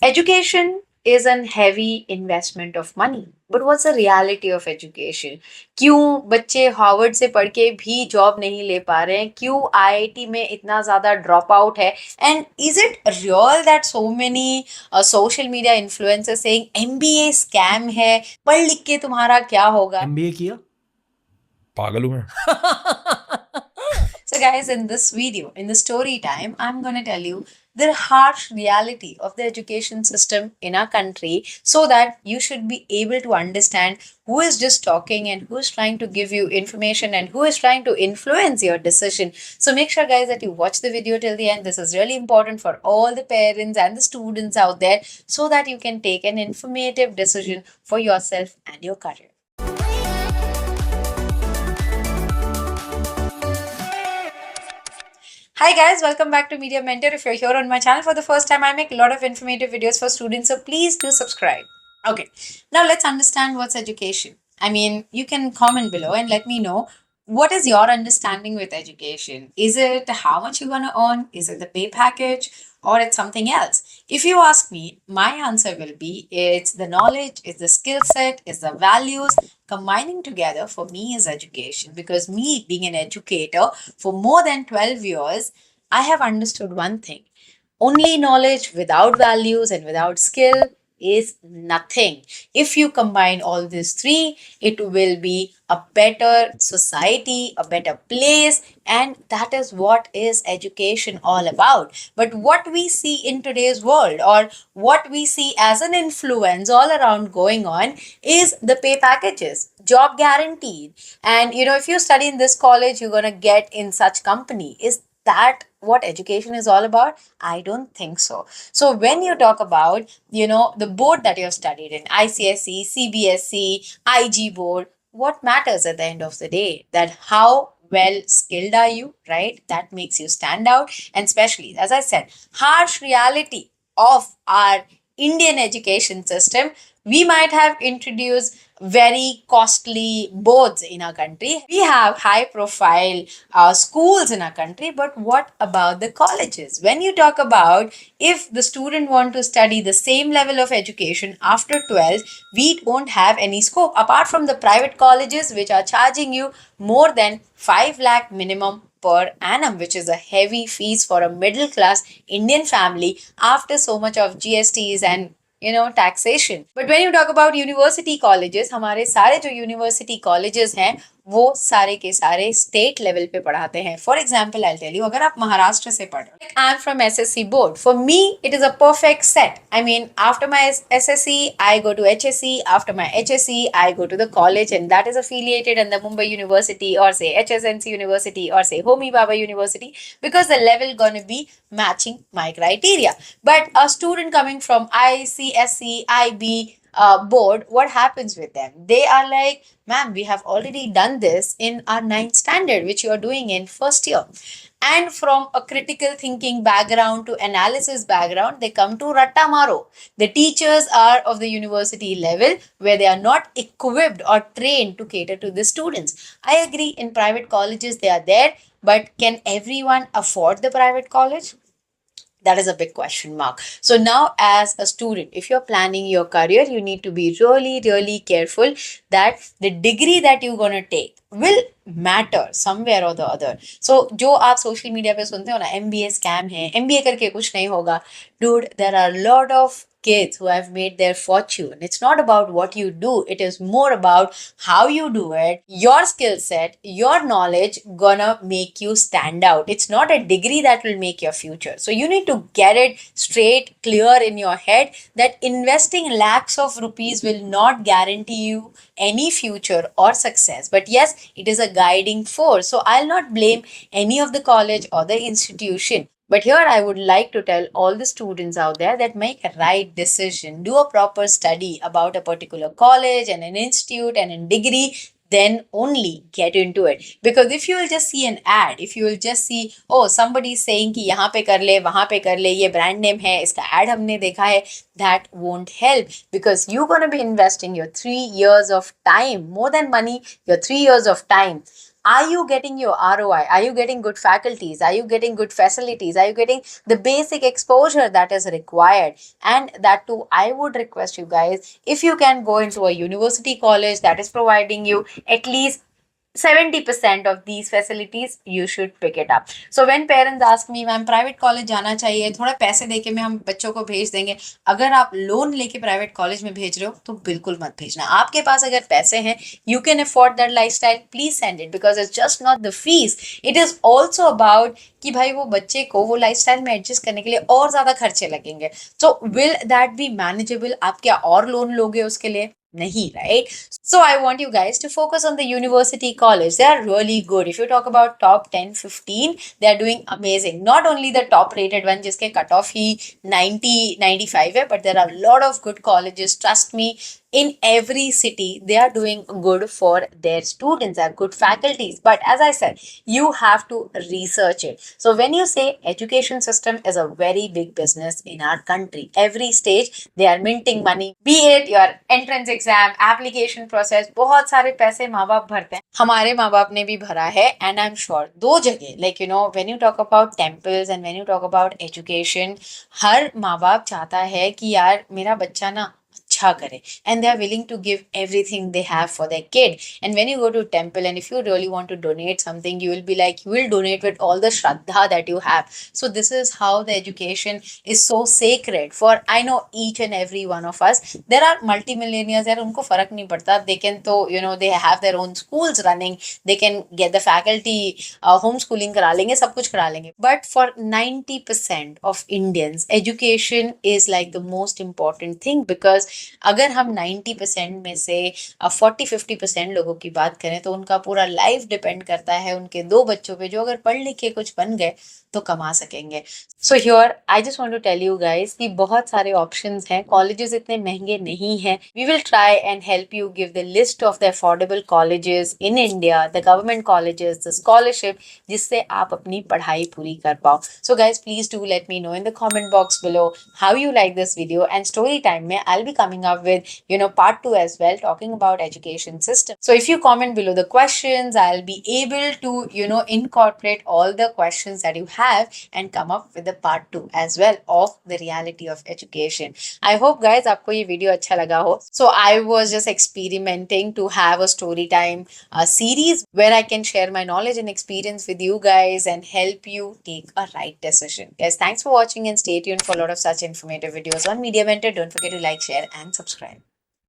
Education is an heavy investment of money. But what's the reality of education? क्यों बच्चे Harvard से पढ़ के भी जॉब नहीं ले पा रहे हैं? क्यों आईआईटी में इतना ज़्यादा ड्रॉप आउट है? And is it real that so many social media influencers saying MBA scam है, पढ़ लिख के तुम्हारा क्या होगा? एमबीए किया पागल हूँ मैं। So, guys, in this video, in the story time, I'm going to tell you the harsh reality of the education system in our country so that you should be able to understand who is just talking and who is trying to give you information and who is trying to influence your decision. So, make sure, guys, that you watch the video till the end. This is really important for all the parents and the students out there so that you can take an informative decision for yourself and your career. Hi guys, welcome back to Media Mentor. If you're here on my channel for the first time, I make a lot of informative videos for students, so please do subscribe. Okay, now let's understand what's education. I mean, you can comment below and let me know what is your understanding with education. Is it how much you're gonna earn? Is it the pay package? Or it's something else? If you ask me, my answer will be it's the knowledge, it's the skill set, it's the values combining together for me is education. Because me being an educator for more than 12 years, I have understood one thing. Only knowledge without values and without skill is nothing. If you combine all these three, it will be a better society, a better place, and that is what is education all about. But what we see in today's world, or what we see as an influence all around going on, is the pay packages, job guaranteed. And if you study in this college, you're gonna get in such company. Is that what education is all about? I don't think so. So when you talk about, the board that you have studied in, ICSE, CBSE, IG board, what matters at the end of the day? That how well skilled are you, right? That makes you stand out. And especially, as I said, harsh reality of our Indian education system, we might have introduced very costly boards in our country. We have high profile schools in our country, but what about the colleges? When you talk about if the student want to study the same level of education after 12th, we don't have any scope apart from the private colleges which are charging you more than 5 lakh minimum per annum, which is a heavy fees for a middle class Indian family after so much of GSTs and taxation. But when you talk about university colleges, हमारे सारे जो university colleges हैं वो सारे के सारे state level पे पढ़ाते हैं. For example I tell you, अगर आप महाराष्ट्र से पढ़ रहे हो, I am from SSC board, for me it is a perfect set. I mean after my SSC I go to HSC. After my HSC, I go to the college, and that is affiliated in the Mumbai University or say HSNC University or say Homi Baba University, because the level gonna be matching my criteria. But a student coming from ICSC, IB board, what happens with them? They are like, ma'am, we have already done this in our 9th standard, which you are doing in first year. And from a critical thinking background to analysis background, they come to Ratta Maro. The teachers are of the university level where they are not equipped or trained to cater to the students. I agree, in private colleges they are there, but can everyone afford the private college? That is a big question mark. So now, as a student, if you're planning your career, you need to be really, really careful that the degree that you're going to take will matter somewhere or the other. So जो आप social media पे सुनते हो ना, MBA scam है, MBA करके कुछ नहीं होगा. Dude, there are a lot of kids who have made their fortune. It's not about what you do, it is more about how you do it. Your skill set, your knowledge gonna make you stand out. It's not a degree that will make your future. So you need to get it straight, clear in your head that investing lakhs of rupees will not guarantee you any future or success. But yes, it is a guiding force. So I'll not blame any of the college or the institution. But here I would like to tell all the students out there that make a right decision. Do a proper study about a particular college and an institute and a degree, then only get into it. Because if you will just see an ad, if you will just see, oh, somebody is saying कि यहाँ पे कर ले, वहाँ पे कर ले, ये brand name है, इसका ad हमने देखा है, that won't help, because you're going to be investing your 3 years of time, more than money, your 3 years of time. Are you getting your ROI? Are you getting good faculties? Are you getting good facilities? Are you getting the basic exposure that is required? And that too, I would request you guys, if you can go into a university college that is providing you at least 70% of these facilities, you should pick it up. So when parents ask me, ma'am private college जाना चाहिए, थोड़ा पैसे देके में हम बच्चों को भेज देंगे, अगर आप लोन लेके प्राइवेट कॉलेज में भेज रहे हो तो बिल्कुल मत भेजना. आपके पास अगर पैसे हैं, you can afford that lifestyle, please send it, because it's just not the fees, it is also about कि भाई वो बच्चे को वो लाइफस्टाइल में एडजस्ट करने के लिए और ज्यादा खर्चे लगेंगे. So will that be manageable? आप क्या और लोन लोगे उसके लिए? Nahi, right? So I want you guys to focus on the university college. They are really good. If you talk about top 10, 15, they are doing amazing. Not only the top rated one, jiske cutoff hi 90, 95 hai, but there are a lot of good colleges. Trust me, in every city, they are doing good for their students, have good faculties. But as I said, you have to research it. So when you say education system is a very big business in our country, every stage they are minting money, be it your entrance exam, application process, बहुत सारे पैसे माँ बाप भरते हैं. हमारे माँ बाप ने भी भरा है, and I'm sure दो जगह, like you know, when you talk about temples and when you talk about education, हर माँ बाप चाहता है कि यार मेरा बच्चा ना अच्छा करे, and they are willing to give everything they have for their kid. And when you go to temple, and if you really want to donate something, you will be like, you will donate with all the shraddha that you have. So this is how the education is so sacred for, I know, each and every one of us. There are multimillionaires यार, उनको फर्क नहीं पड़ता, they can, तो you know, they have their own schools running, they can get the faculty, homeschooling करा लेंगे, सब कुछ करा लेंगे. But for 90% of Indians, education is like the most important thing, because अगर हम 90% में से 40-50% लोगों की बात करें तो उनका पूरा लाइफ डिपेंड करता है उनके दो बच्चों पे, जो अगर पढ़ लिख के कुछ बन गए तो कमा सकेंगे. So here I just want to tell you guys कि बहुत सारे ऑप्शंस हैं, कॉलेजेस इतने महंगे नहीं हैं. We will try and help you give the list of the affordable colleges in India, the government colleges, the scholarship, जिससे आप अपनी पढ़ाई पूरी कर पाओ. So guys please do let me know in the comment box below how you like this video. And story time mein I'll be coming up with, you know, part 2 as well, talking about education system. So if you comment below the questions, I'll be able to, you know, incorporate all the questions that you have and come up with the part 2 as well of the reality of education. I hope guys aapko ye video acha laga ho. So I was just experimenting to have a story time series where I can share my knowledge and experience with you guys and help you take a right decision. Guys, thanks for watching and stay tuned for a lot of such informative videos on Media Mentor. Don't forget to like, share and subscribe.